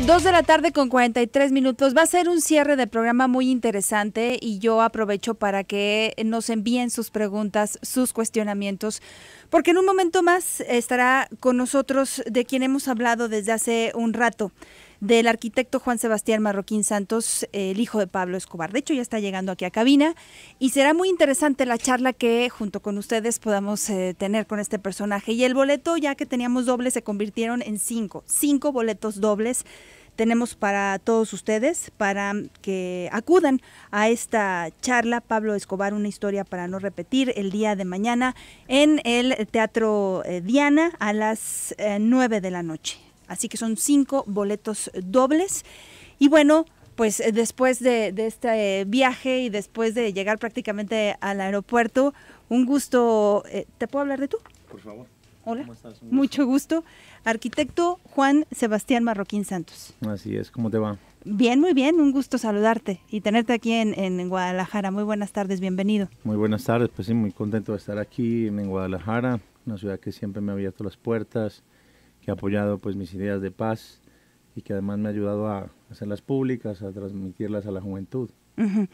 2 de la tarde con 43 minutos. Va a ser un cierre de programa muy interesante y yo aprovecho para que nos envíen sus preguntas, sus cuestionamientos, porque en un momento más estará con nosotros de quien hemos hablado desde hace un rato, del arquitecto Juan Sebastián Marroquín Santos, el hijo de Pablo Escobar. De hecho, ya está llegando aquí a cabina y será muy interesante la charla que junto con ustedes podamos tener con este personaje. Y el boleto, ya que teníamos dobles, se convirtieron en 5 boletos dobles. Tenemos para todos ustedes, para que acudan a esta charla, Pablo Escobar, una historia para no repetir, el día de mañana en el Teatro Diana a las 9 de la noche. Así que son 5 boletos dobles. Y bueno, pues después de este viaje y después de llegar prácticamente al aeropuerto, un gusto. ¿Te puedo hablar de tú? Por favor. Hola, ¿Cómo estás? mucho gusto. Arquitecto Juan Sebastián Marroquín Santos. Así es, ¿cómo te va? Bien, muy bien, un gusto saludarte y tenerte aquí en Guadalajara. Muy buenas tardes, bienvenido. Muy buenas tardes, pues sí, muy contento de estar aquí en Guadalajara, una ciudad que siempre me ha abierto las puertas, que ha apoyado pues mis ideas de paz y que además me ha ayudado a hacerlas públicas, a transmitirlas a la juventud. Uh-huh.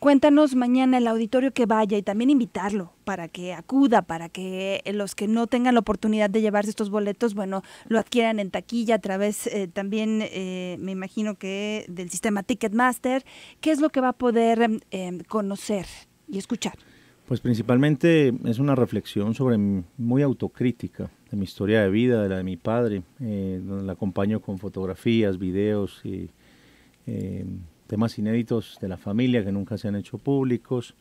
Cuéntanos mañana el auditorio que vaya y también invitarlo para que acuda, para que los que no tengan la oportunidad de llevarse estos boletos, bueno, lo adquieran en taquilla a través también, me imagino que del sistema Ticketmaster. ¿Qué es lo que va a poder conocer y escuchar? Pues principalmente es una reflexión sobre muy autocrítica de mi historia de vida, de la de mi padre, donde la acompaño con fotografías, videos y temas inéditos de la familia que nunca se han hecho públicos,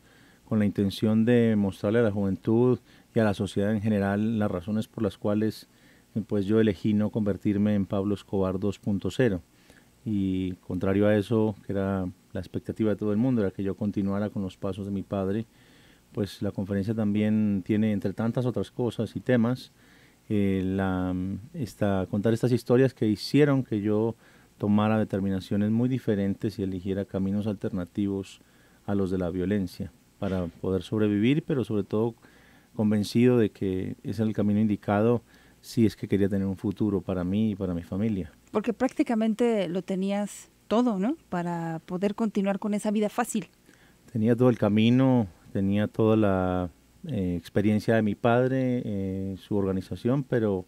con la intención de mostrarle a la juventud y a la sociedad en general las razones por las cuales pues yo elegí no convertirme en Pablo Escobar 2.0. Y contrario a eso, que era la expectativa de todo el mundo, era que yo continuara con los pasos de mi padre, pues la conferencia también tiene, entre tantas otras cosas y temas, contar estas historias que hicieron que yo tomara determinaciones muy diferentes y eligiera caminos alternativos a los de la violencia para poder sobrevivir, pero sobre todo convencido de que ese es el camino indicado si es que quería tener un futuro para mí y para mi familia. Porque prácticamente lo tenías todo, ¿no? Para poder continuar con esa vida fácil. Tenía todo el camino, tenía toda la experiencia de mi padre, su organización, pero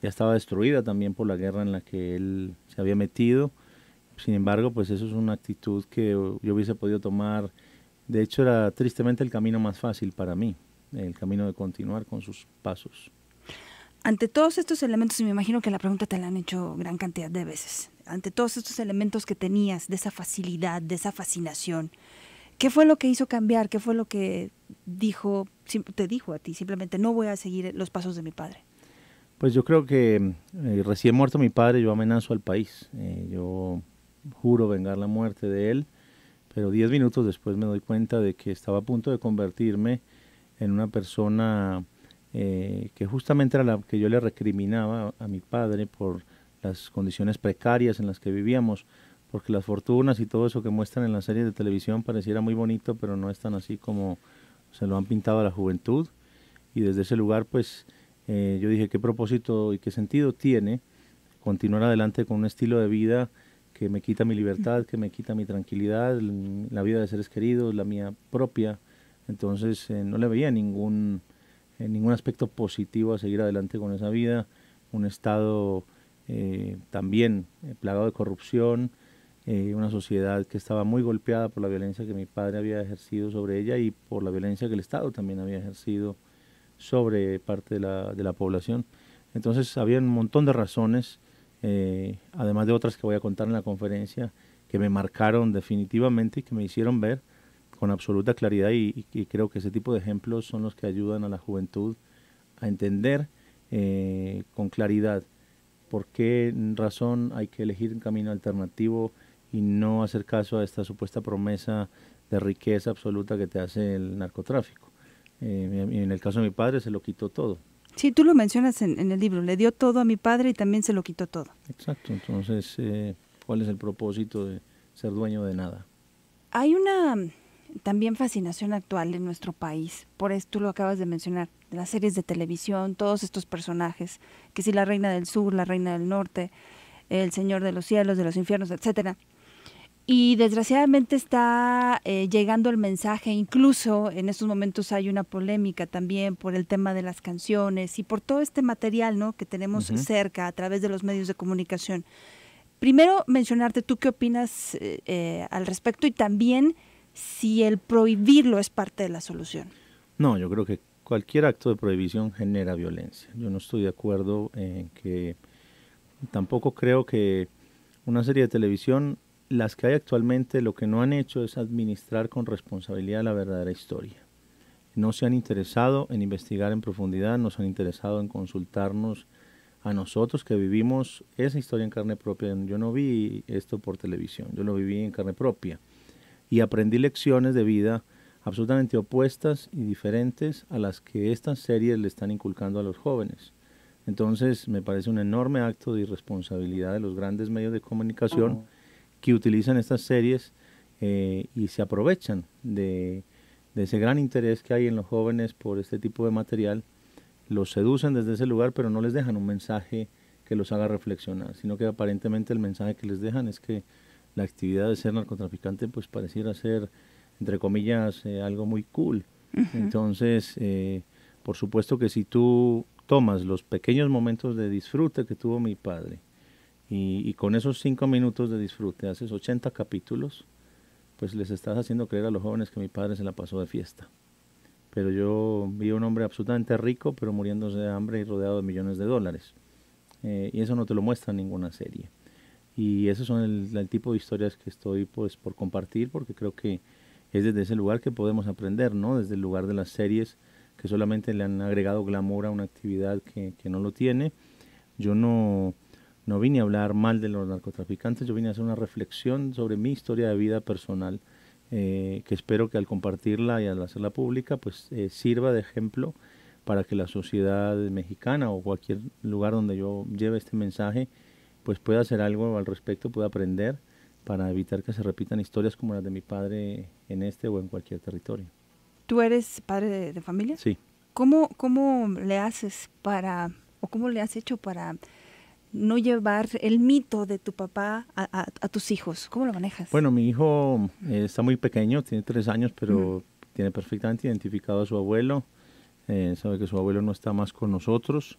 ya estaba destruida también por la guerra en la que él se había metido. Sin embargo, pues eso es una actitud que yo hubiese podido tomar. De hecho, era tristemente el camino más fácil para mí, el camino de continuar con sus pasos. Ante todos estos elementos, y me imagino que la pregunta te la han hecho gran cantidad de veces, ante todos estos elementos que tenías, de esa facilidad, de esa fascinación, ¿qué fue lo que hizo cambiar? ¿Qué fue lo que te dijo a ti? Simplemente no voy a seguir los pasos de mi padre. Pues yo creo que recién muerto mi padre, yo amenazo al país. Yo juro vengar la muerte de él, pero 10 minutos después me doy cuenta de que estaba a punto de convertirme en una persona que justamente era la que yo le recriminaba a mi padre por las condiciones precarias en las que vivíamos, porque las fortunas y todo eso que muestran en las series de televisión pareciera muy bonito, pero no es tan así como se lo han pintado a la juventud. Y desde ese lugar pues yo dije, ¿qué propósito y qué sentido tiene continuar adelante con un estilo de vida que me quita mi libertad, que me quita mi tranquilidad, la vida de seres queridos, la mía propia? Entonces no le veía ningún aspecto positivo a seguir adelante con esa vida, un estado también plagado de corrupción, una sociedad que estaba muy golpeada por la violencia que mi padre había ejercido sobre ella y por la violencia que el Estado también había ejercido sobre parte de la población. Entonces había un montón de razones, además de otras que voy a contar en la conferencia, que me marcaron definitivamente y que me hicieron ver con absoluta claridad y creo que ese tipo de ejemplos son los que ayudan a la juventud a entender con claridad por qué razón hay que elegir un camino alternativo y no hacer caso a esta supuesta promesa de riqueza absoluta que te hace el narcotráfico. En el caso de mi padre se lo quitó todo. Sí, tú lo mencionas en el libro, le dio todo a mi padre y también se lo quitó todo. Exacto, entonces, ¿cuál es el propósito de ser dueño de nada? Hay una también fascinación actual en nuestro país, por esto tú lo acabas de mencionar, de las series de televisión, todos estos personajes, que si la reina del sur, la reina del norte, El Señor de los cielos, de los infiernos, etcétera. Y desgraciadamente está llegando el mensaje, incluso en estos momentos hay una polémica también por el tema de las canciones y por todo este material, ¿no?, que tenemos cerca a través de los medios de comunicación. Primero, mencionarte tú qué opinas al respecto y también si el prohibirlo es parte de la solución. No, yo creo que cualquier acto de prohibición genera violencia. Yo no estoy de acuerdo en que, tampoco creo que una serie de televisión, las que hay actualmente, lo que no han hecho es administrar con responsabilidad la verdadera historia. No se han interesado en investigar en profundidad, no se han interesado en consultarnos a nosotros que vivimos esa historia en carne propia. Yo no vi esto por televisión, yo lo viví en carne propia y aprendí lecciones de vida absolutamente opuestas y diferentes a las que estas series le están inculcando a los jóvenes. Entonces me parece un enorme acto de irresponsabilidad de los grandes medios de comunicación que utilizan estas series y se aprovechan de ese gran interés que hay en los jóvenes por este tipo de material. Los seducen desde ese lugar, pero no les dejan un mensaje que los haga reflexionar, sino que aparentemente el mensaje que les dejan es que la actividad de ser narcotraficante pues pareciera ser, entre comillas, algo muy cool. Entonces, por supuesto que si tú tomas los pequeños momentos de disfrute que tuvo mi padre y con esos 5 minutos de disfrute haces 80 capítulos, pues les estás haciendo creer a los jóvenes que mi padre se la pasó de fiesta. Pero yo vi a un hombre absolutamente rico, pero muriéndose de hambre y rodeado de millones de dólares. Y eso no te lo muestra en ninguna serie. Y esos son el tipo de historias que estoy pues por compartir, porque creo que es desde ese lugar que podemos aprender, ¿no? Desde el lugar de las series que solamente le han agregado glamour a una actividad que no lo tiene. Yo no vine a hablar mal de los narcotraficantes, yo vine a hacer una reflexión sobre mi historia de vida personal, que espero que al compartirla y al hacerla pública, pues sirva de ejemplo para que la sociedad mexicana o cualquier lugar donde yo lleve este mensaje, pues pueda hacer algo al respecto, pueda aprender para evitar que se repitan historias como las de mi padre en este o en cualquier territorio. ¿Tú eres padre de familia? Sí. ¿Cómo le haces para, o cómo le has hecho para no llevar el mito de tu papá a tus hijos? ¿Cómo lo manejas? Bueno, mi hijo está muy pequeño, tiene 3 años, pero tiene perfectamente identificado a su abuelo, sabe que su abuelo no está más con nosotros,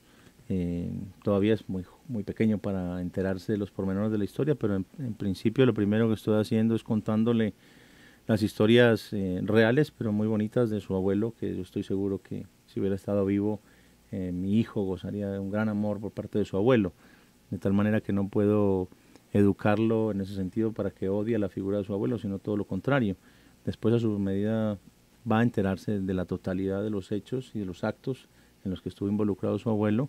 todavía es muy pequeño para enterarse de los pormenores de la historia, pero en principio lo primero que estoy haciendo es contándole las historias reales, pero muy bonitas de su abuelo, que yo estoy seguro que si hubiera estado vivo, mi hijo gozaría de un gran amor por parte de su abuelo, de tal manera que no puedo educarlo en ese sentido para que odie a la figura de su abuelo, sino todo lo contrario. Después, a su medida, va a enterarse de la totalidad de los hechos y de los actos en los que estuvo involucrado su abuelo,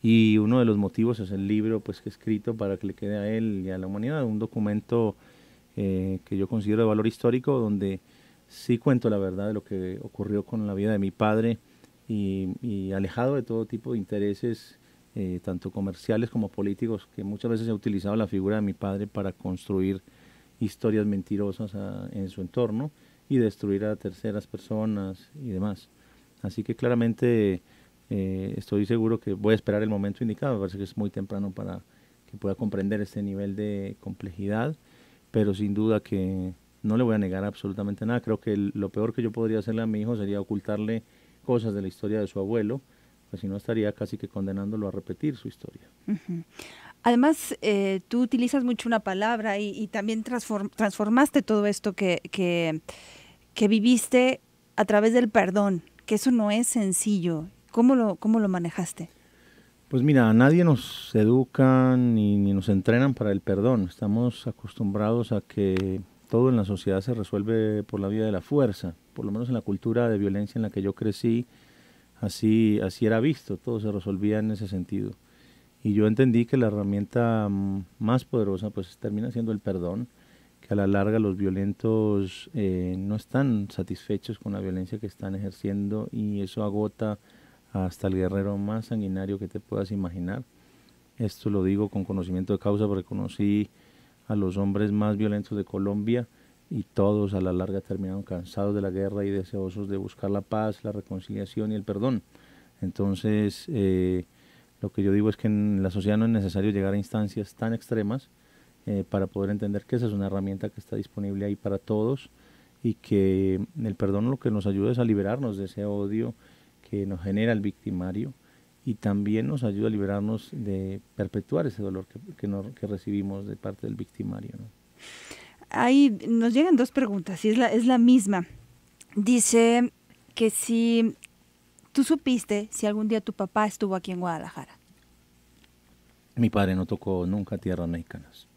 y uno de los motivos es el libro pues que he escrito para que le quede a él y a la humanidad un documento que yo considero de valor histórico, donde sí cuento la verdad de lo que ocurrió con la vida de mi padre y alejado de todo tipo de intereses, tanto comerciales como políticos, que muchas veces he utilizado la figura de mi padre para construir historias mentirosas en su entorno y destruir a terceras personas y demás. Así que claramente estoy seguro que voy a esperar el momento indicado. Me parece que es muy temprano para que pueda comprender este nivel de complejidad, pero sin duda que no le voy a negar absolutamente nada. Creo que lo peor que yo podría hacerle a mi hijo sería ocultarle cosas de la historia de su abuelo, pues si no estaría casi que condenándolo a repetir su historia. Además, tú utilizas mucho una palabra y también transformaste todo esto que viviste a través del perdón, que eso no es sencillo. ¿Cómo lo manejaste? Pues mira, a nadie nos educan ni nos entrenan para el perdón. Estamos acostumbrados a que todo en la sociedad se resuelve por la vía de la fuerza. Por lo menos en la cultura de violencia en la que yo crecí, así era visto, todo se resolvía en ese sentido. Y yo entendí que la herramienta más poderosa pues termina siendo el perdón, que a la larga los violentos no están satisfechos con la violencia que están ejerciendo y eso agota hasta el guerrero más sanguinario que te puedas imaginar. Esto lo digo con conocimiento de causa porque conocí a los hombres más violentos de Colombia y todos a la larga terminaron cansados de la guerra y deseosos de buscar la paz, la reconciliación y el perdón. Entonces, Lo que yo digo es que en la sociedad no es necesario llegar a instancias tan extremas para poder entender que esa es una herramienta que está disponible ahí para todos y que el perdón lo que nos ayuda es a liberarnos de ese odio que nos genera el victimario y también nos ayuda a liberarnos de perpetuar ese dolor que recibimos de parte del victimario, ¿no? Ahí nos llegan dos preguntas y es la misma. Dice que si tú supiste si algún día tu papá estuvo aquí en Guadalajara. Mi padre no tocó nunca tierras mexicanas.